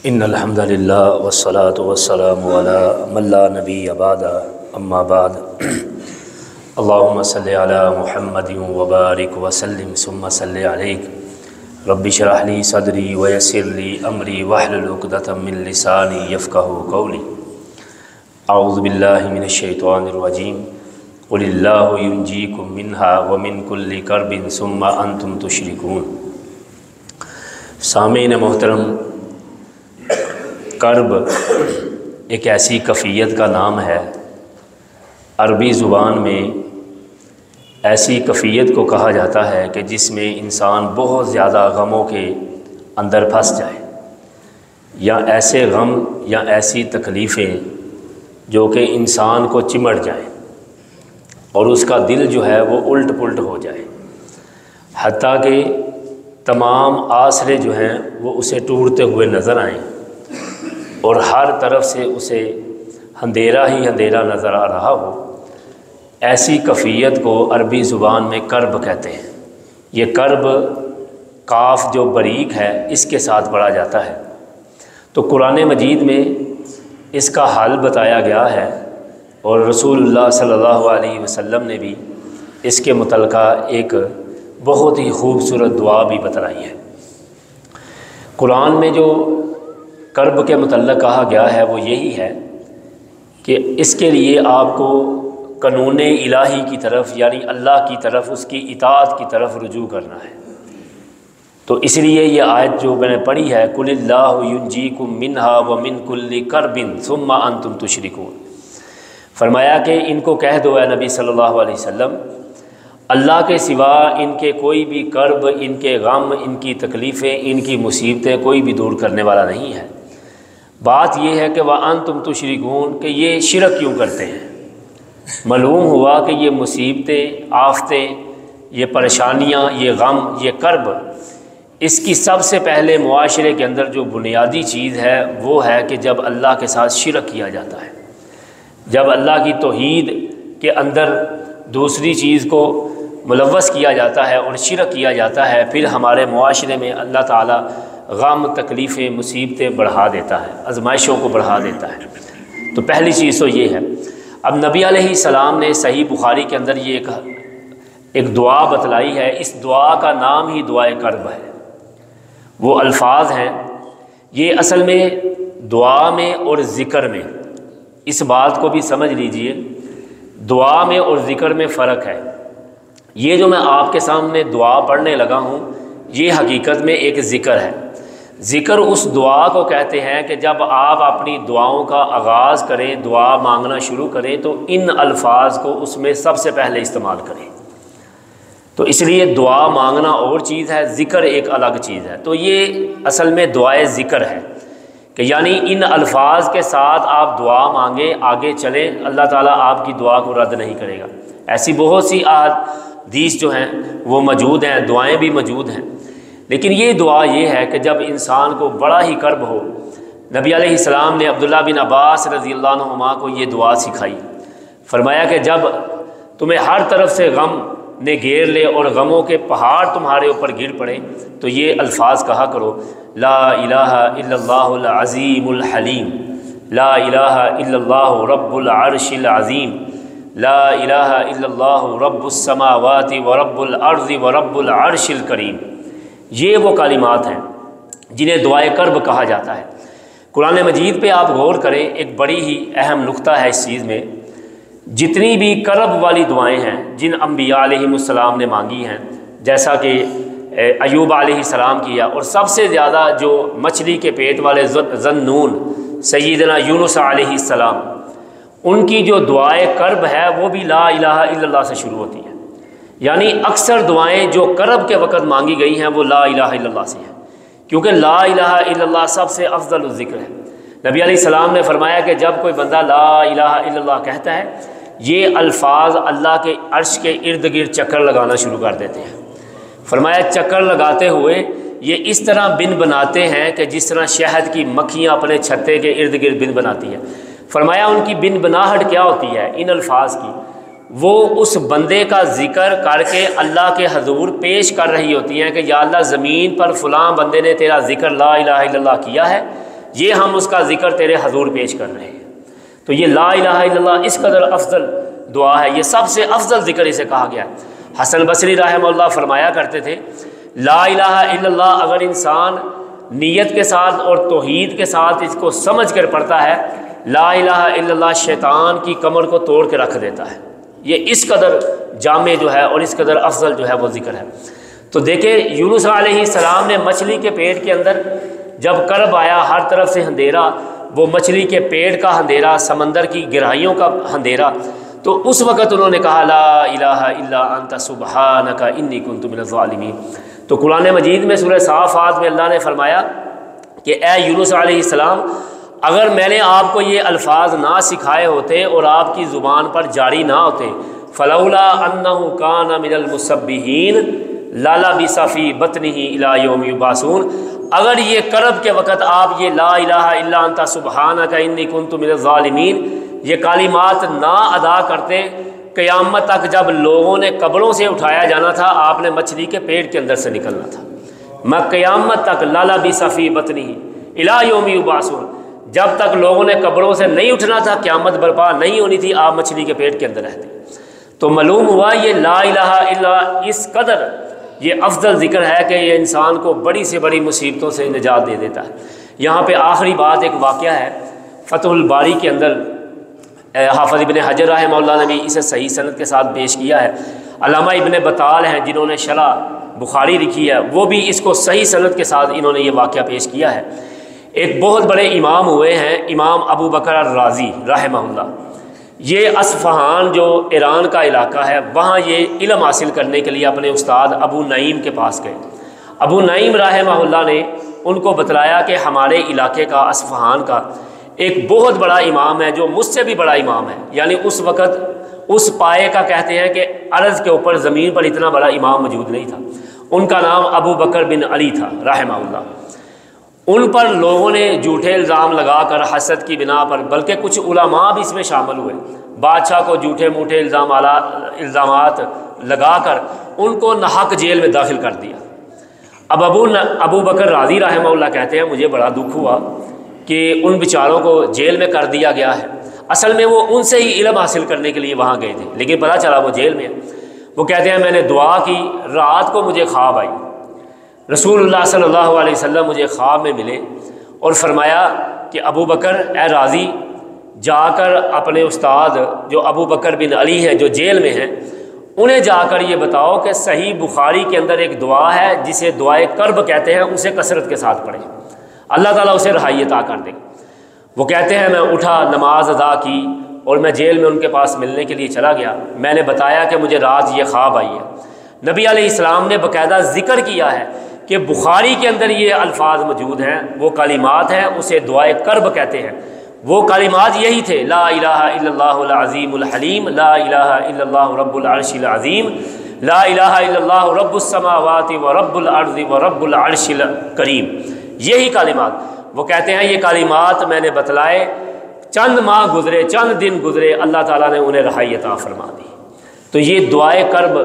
ان الحمد للہ والصلاة والسلام علی من لا نبی بعد اما بعد اللہم صلی علی محمد وبارک وسلم ثم صلی علیک رب اشرح لی صدری ویسر لی امری واحلل عقدۃ من لسانی یفقہوا قولی اعوذ باللہ من الشیطان الرجیم قل اللہ ینجیکم منہا ومن کل کرب ثم انتم تشرکون۔ سامعین محترم، کرب ایک ایسی کیفیت کا نام ہے، عربی زبان میں ایسی کیفیت کو کہا جاتا ہے کہ جس میں انسان بہت زیادہ غموں کے اندر پھنس جائے، یا ایسے غم یا ایسی تکلیفیں جو کہ انسان کو چمٹ جائیں اور اس کا دل جو ہے وہ الٹ پلٹ ہو جائے، حتیٰ کہ تمام آسرے جو ہیں وہ اسے ٹوٹتے ہوئے نظر آئیں اور ہر طرف سے اسے اندھیرا ہی اندھیرا نظر آ رہا ہو۔ ایسی کیفیت کو عربی زبان میں کرب کہتے ہیں۔ یہ کرب کاف جو بریک ہے اس کے ساتھ پڑھا جاتا ہے۔ تو قرآن مجید میں اس کا حل بتایا گیا ہے اور رسول اللہ صلی اللہ علیہ وسلم نے بھی اس کے متعلقہ ایک بہت ہی خوبصورت دعا بھی بتلائی ہے۔ قرآن میں جو کرب کے متعلق کہا گیا ہے وہ یہی ہے کہ اس کے لیے آپ کو قانون الہی کی طرف، یعنی اللہ کی طرف، اس کی اطاعت کی طرف رجوع کرنا ہے۔ تو اس لیے یہ آیت جو میں نے پڑھی ہے، قل اللہ ینجیکم منہا ومن کل کرب ثم انتم تشرکون، فرمایا کہ ان کو کہہ دو اے نبی صلی اللہ علیہ وسلم، اللہ کے سوا ان کے کوئی بھی کرب، ان کے غم، ان کی تکلیفیں، ان کی مصیبتیں کوئی بھی دور کرنے والا نہیں ہے۔ بات یہ ہے کہ وَأَنْتُمْ تُشْرِكُونَ، کہ یہ شرک کیوں کرتے ہیں۔ معلوم ہوا کہ یہ مصیبتیں، آفتیں، یہ پریشانیاں، یہ غم، یہ کرب، اس کی سب سے پہلے معاشرے کے اندر جو بنیادی چیز ہے وہ ہے کہ جب اللہ کے ساتھ شرک کیا جاتا ہے، جب اللہ کی توحید کے اندر دوسری چیز کو ملوث کیا جاتا ہے اور شرک کیا جاتا ہے، پھر ہمارے معاشرے میں اللہ تعالیٰ غم، تکلیفیں، مصیبتیں بڑھا دیتا ہے، آزمائشوں کو بڑھا دیتا ہے۔ تو پہلی چیز تو یہ ہے۔ اب نبی علیہ السلام نے صحیح بخاری کے اندر یہ ایک دعا بتلائی ہے، اس دعا کا نام ہی دعائے کرب ہے۔ وہ الفاظ ہیں، یہ اصل میں دعا میں اور ذکر میں، اس بات کو بھی سمجھ لیجئے، دعا میں اور ذکر میں فرق ہے۔ یہ جو میں آپ کے سامنے دعا پڑھنے لگا ہوں یہ حقیقت میں ایک ذکر ہے۔ ذکر اس دعا کو کہتے ہیں کہ جب آپ اپنی دعاؤں کا آغاز کریں، دعا مانگنا شروع کریں تو ان الفاظ کو اس میں سب سے پہلے استعمال کریں۔ تو اس لیے دعا مانگنا اور چیز ہے، ذکر ایک الگ چیز ہے۔ تو یہ اصل میں دعائے ذکر ہے کہ یعنی ان الفاظ کے ساتھ آپ دعا مانگیں، آگے چلیں، اللہ تعالیٰ آپ کی دعا کو رد نہیں کرے گا۔ ایسی بہت سی احادیث جو ہیں وہ موجود ہیں، دعائیں بھی موجود ہیں، لیکن یہ دعا یہ ہے کہ جب انسان کو بڑا ہی کرب ہو، نبی علیہ السلام نے عبداللہ بن عباس رضی اللہ عنہما کو یہ دعا سکھائی۔ فرمایا کہ جب تمہیں ہر طرف سے غم نے گھیر لے اور غموں کے پہاڑ تمہارے اوپر گر پڑے تو یہ الفاظ کہا کرو، لا الہ الا اللہ العظیم الحلیم، لا الہ الا اللہ رب العرش العظیم، لا الہ الا اللہ رب السماوات ورب الارض ورب العرش الکریم۔ یہ وہ کلمات ہیں جنہیں دعائے کرب کہا جاتا ہے۔ قرآن مجید پہ آپ غور کریں، ایک بڑی ہی اہم نقطہ ہے اس چیز میں، جتنی بھی کرب والی دعائیں ہیں جن انبیاء علیہ السلام نے مانگی ہیں، جیسا کہ ایوب علیہ السلام کیا، اور سب سے زیادہ جو مچھلی کے پیٹ والے ذنون سیدنا یونس علیہ السلام، ان کی جو دعائے کرب ہے وہ بھی لا الہ الا اللہ سے شروع ہوتی ہے۔ یعنی اکثر دعائیں جو کرب کے وقت مانگی گئی ہیں وہ لا الہ الا اللہ سے ہیں، کیونکہ لا الہ الا اللہ سب سے افضل الذکر ہے۔ نبی علیہ السلام نے فرمایا کہ جب کوئی بندہ لا الہ الا اللہ کہتا ہے، یہ الفاظ اللہ کے عرش کے ارد گرد چکر لگانا شروع کر دیتے ہیں۔ فرمایا چکر لگاتے ہوئے یہ اس طرح بن بناتے ہیں کہ جس طرح شہد کی مکھیاں اپنے چھتے کے ارد گرد بن بناتی ہیں۔ فرمایا ان کی بن بناہٹ کیا ہوتی ہے ان الفاظ کی، وہ اس بندے کا ذکر کر کے اللہ کے حضور پیش کر رہی ہوتی ہیں کہ یا اللہ زمین پر فلاں بندے نے تیرا ذکر لا الہ الا اللہ کیا ہے، یہ ہم اس کا ذکر تیرے حضور پیش کر رہے ہیں۔ تو یہ لا الہ الا اللہ اس قدر افضل دعا ہے، یہ سب سے افضل ذکر اسے کہا گیا ہے۔ حسن بصری رحمہ اللہ فرمایا کرتے تھے لا الہ الا اللہ اگر انسان نیت کے ساتھ اور توحید کے ساتھ اس کو سمجھ کر پڑھتا ہے، لا الہ الا اللہ شیطان کی کمر کو توڑ کے رکھ دیتا ہے۔ یہ اس قدر جامع جو ہے اور اس قدر افضل جو ہے وہ ذکر ہے۔ تو دیکھیں یونس علیہ السلام نے مچھلی کے پیٹ کے اندر جب کرب آیا، ہر طرف سے اندھیرا، وہ مچھلی کے پیٹ کا اندھیرا، سمندر کی گہرائیوں کا اندھیرا، تو اس وقت انہوں نے کہا لا الہ الا انت سبحانک انی کنت من الظالمین۔ تو قرآن مجید میں سورہ صافات میں اللہ نے فرمایا کہ اے یونس علیہ السلام، اگر میں نے آپ کو یہ الفاظ نہ سکھائے ہوتے اور آپ کی زبان پر جاری نہ ہوتے، فلولا انہ کان من المسبحین للبث فی بطنہ الی یوم یبعثون، اگر یہ کرب کے وقت آپ یہ لا الہ الا انت سبحانک انی کنت من الظالمین یہ کلمات نہ ادا کرتے، قیامت تک جب لوگوں نے قبروں سے اٹھایا جانا تھا آپ نے مچھلی کے پیٹ کے اندر سے نکلنا تھا، میں قیامت تک للبث فی بطنہ الی یوم یبعثون، جب تک لوگوں نے قبروں سے نہیں اٹھنا تھا، قیامت برپا نہیں ہونی تھی، آپ مچھلی کے پیٹ کے اندر رہتے۔ تو معلوم ہوا یہ لا الہ الا اس قدر یہ افضل ذکر ہے کہ یہ انسان کو بڑی سے بڑی مصیبتوں سے نجات دے دیتا ہے۔ یہاں پہ آخری بات ایک واقعہ ہے فتح الباری کے اندر، حافظ ابن حجر رحمہ اللہ نے بھی اسے صحیح سند کے ساتھ پیش کیا ہے۔ علامہ ابن بطال ہیں جنہوں نے شرح بخاری لکھی ہے، وہ بھی اس کو صحیح سند کے ساتھ انہوں نے یہ واقعہ پیش کیا ہے۔ ایک بہت بڑے امام ہوئے ہیں امام ابو بکر الرازی رحمہ اللہ، یہ اصفہان جو ایران کا علاقہ ہے وہاں یہ علم حاصل کرنے کے لیے اپنے استاد ابو نعیم کے پاس گئے۔ ابو نعیم رحمہ اللہ نے ان کو بتلایا کہ ہمارے علاقے کا اصفہان کا ایک بہت بڑا امام ہے جو مجھ سے بھی بڑا امام ہے، یعنی اس وقت اس پائے کا کہتے ہیں کہ ارض کے اوپر زمین پر اتنا بڑا امام موجود نہیں تھا، ان کا نام ابو بکر بن علی تھا رحمہ اللہ۔ ان پر لوگوں نے جھوٹے الزام لگا کر حسد کی بنا پر، بلکہ کچھ علماء بھی اس میں شامل ہوئے، بادشاہ کو جھوٹے موٹے الزامات لگا کر ان کو ناحق جیل میں داخل کر دیا۔ اب ابو بکر راضی رحمہ اللہ کہتے ہیں مجھے بڑا دکھ ہوا کہ ان بیچاروں کو جیل میں کر دیا گیا ہے، اصل میں وہ ان سے ہی علم حاصل کرنے کے لیے وہاں گئے تھے، لیکن پتہ چلا وہ جیل میں ہے۔ وہ کہتے ہیں میں نے دعا کی، رات کو مجھے خواب آئی، رسول اللہ صلی اللہ علیہ وسلم مجھے خواب میں ملے اور فرمایا کہ ابو بکر اے راضی، جا کر اپنے استاد جو ابو بکر بن علی ہیں جو جیل میں ہیں انہیں جا کر یہ بتاؤ کہ صحیح بخاری کے اندر ایک دعا ہے جسے دعائے کرب کہتے ہیں، اسے کثرت کے ساتھ پڑھیں، اللہ تعالیٰ اسے رہائی عطا کر دے۔ وہ کہتے ہیں میں اٹھا، نماز ادا کی اور میں جیل میں ان کے پاس ملنے کے لیے چلا گیا، میں نے بتایا کہ مجھے رات یہ خواب آئی ہے۔ نبی علیہ السلام نے باقاعدہ ذکر کیا ہے کہ بخاری کے اندر یہ الفاظ موجود ہیں، وہ کلمات ہیں، اسے دعائے کرب کہتے ہیں۔ وہ کلمات یہی تھے لا الہ الا اللہ العظیم الحلیم، لا الہ الا اللہ رب العرش العظیم، لا الہ الا اللہ رب السماوات و رب الارض و رب العرش الکریم، یہی کلمات۔ وہ کہتے ہیں یہ کلمات میں نے بتلائے، چند ماہ گزرے، چند دن گزرے، اللہ تعالیٰ نے انہیں رہائی عطا فرما دی۔ تو یہ دعائے کرب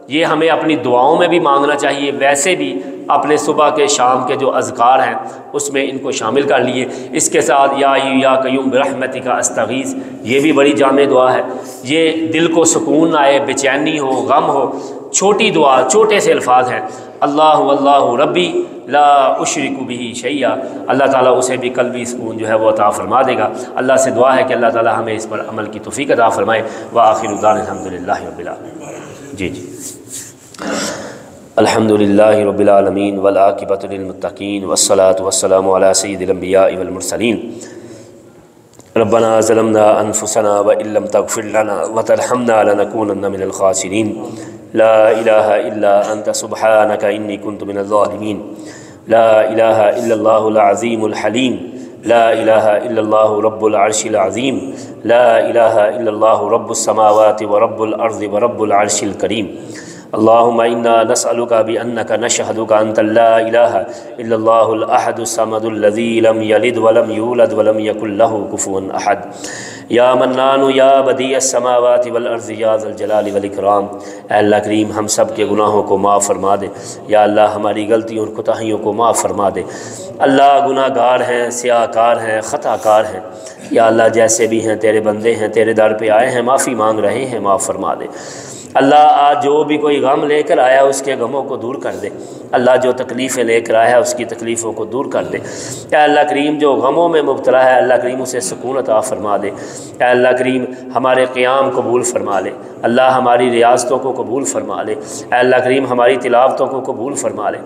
یہ ہمیں اپنی دعاؤں میں بھی مانگنا چاہیے، ویسے بھی اپنے صبح کے شام کے جو اذکار ہیں اس میں ان کو شامل کر لیے۔ اس کے ساتھ یا حی یا قیوم برحمتک استغیث، یہ بھی بڑی جامع دعا ہے، یہ دل کو سکون آئے، بے چینی ہو، غم ہو، چھوٹی دعا، چھوٹے سے الفاظ ہیں، اللہ اللہ ربی لا اشرک بہ شیئا، اللہ تعالیٰ اسے بھی قلبی سکون جو ہے وہ عطا فرما دے گا۔ اللہ سے دعا ہے کہ اللہ تعالیٰ ہمیں اس پر عمل کی توفیق عطا فرمائے۔ وآخر دعوانا الحمدللہ رب العالمین۔ جی الحمدللہ رب العالمین والعاقبۃ للمتقین والصلاۃ والسلام علی سید الانبیاء والمرسلین۔ ربنا ظلمنا انفسنا وان لم تغفر لنا وترحمنا لنکونن من الخاسرین۔ لا الہ الا انت سبحانک انی کنت من الظالمین۔ لا الہ الا اللہ العظیم الحلیم، لا الہ الا اللہ رب العرش العظیم، لا الہ الا اللہ رب السماوات و رب الارض و رب العرش الکریم۔ اللہم انا نسألک بأنک نشہدک انت لا الہ الا اللہ الاحد الصمد الذی لم یلد ولم یولد ولم یکن لہ کفوا احد یا منان یا بدیع السماوات والارض یا ذا الجلال والاکرام۔ اے اللہ کریم ہم سب کے گناہوں کو معاف فرما دے، یا اللہ ہماری غلطیوں اور کوتاہیوں کو معاف فرما دے۔ اللہ گناہ گار ہیں، سیاہ کار ہیں، خطا کار ہیں، یا اللہ جیسے بھی ہیں تیرے بندے ہیں، تیرے در پہ آئے ہیں، معافی مانگ رہے ہیں، معاف فرما دے۔ اللہ آج جو بھی کوئی غم لے کر آیا اس کے غموں کو دور کر دے، اللہ جو تکلیفیں لے کر آیا اس کی تکلیفوں کو دور کر دے۔ اے اللہ کریم جو غموں میں مبتلا ہے اللہ کریم اسے سکون عطا فرما دے۔ اے اللہ کریم ہمارے قیام قبول فرما لے، اللہ ہماری ریاضتوں کو قبول فرما لے، اے اللہ کریم ہماری تلاوتوں کو قبول فرما لے۔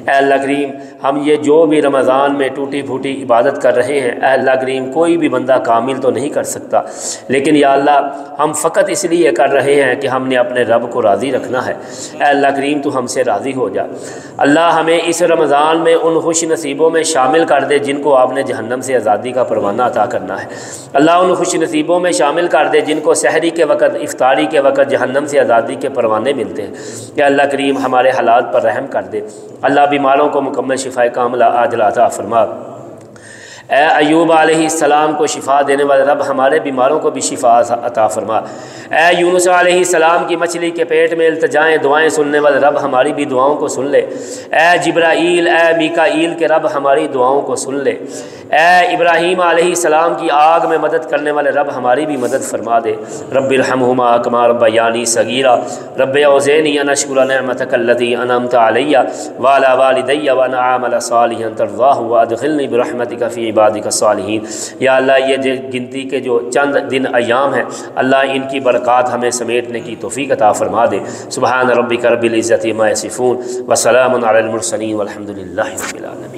اے اللہ کریم ہم یہ جو بھی رمضان میں ٹوٹی پھوٹی عبادت کر رہے ہیں، اے اللہ کریم کوئی بھی بندہ کامل تو نہیں کر سکتا، لیکن یا اللہ ہم فقط اس لیے کر رہے ہیں کہ ہم نے اپنے رب کو راضی رکھنا ہے۔ اے اللہ کریم تو ہم سے راضی ہو جا۔ اللہ ہمیں اس رمضان میں ان خوش نصیبوں میں شامل کر دے جن کو آپ نے جہنم سے آزادی کا پروانہ عطا کرنا ہے۔ اللہ ان خوش نصیبوں میں شامل کر دے جن کو سحری کے وقت، افطاری کے وقت جہنم سے آزادی کے پروانے ملتے ہیں۔ یا اللہ کریم ہمارے حالات پر رحم کر دے۔ اللہ بیماروں کو مکمل شفا کاملہ عاجلہ عطا فرما۔ اے ایوب علیہ السلام کو شفا دینے والے رب ہمارے بیماروں کو بھی شفا عطا فرما۔ اے یونس علیہ السلام کی مچھلی کے پیٹ میں التجائیں دعائیں سننے والے رب ہماری بھی دعاؤں کو سن لے۔ اے جبرائیل، اے میکائیل کے رب ہماری دعاؤں کو سن لے۔ اے ابراہیم علیہ السلام کی آگ میں مدد کرنے والے رب ہماری بھی مدد فرما دے۔ رب ارحمہما کما ربیانی صغیرا رب اوزعنی ان اشکر نعمتک التی انعمت علی وعلی والدی وان اعمل صالحا ترضاہ وادخلنی برحمتک فی عبادک الصالحین۔ یا اللہ یہ گنتی کے جو چند دن ایام ہیں اللہ ان کی برکات ہمیں سمیٹنے کی توفیق عطا فرما دے۔ سبحان ربک رب العزت عما یصفون وسلام علی المرسلین والحمد للہ رب العالمین۔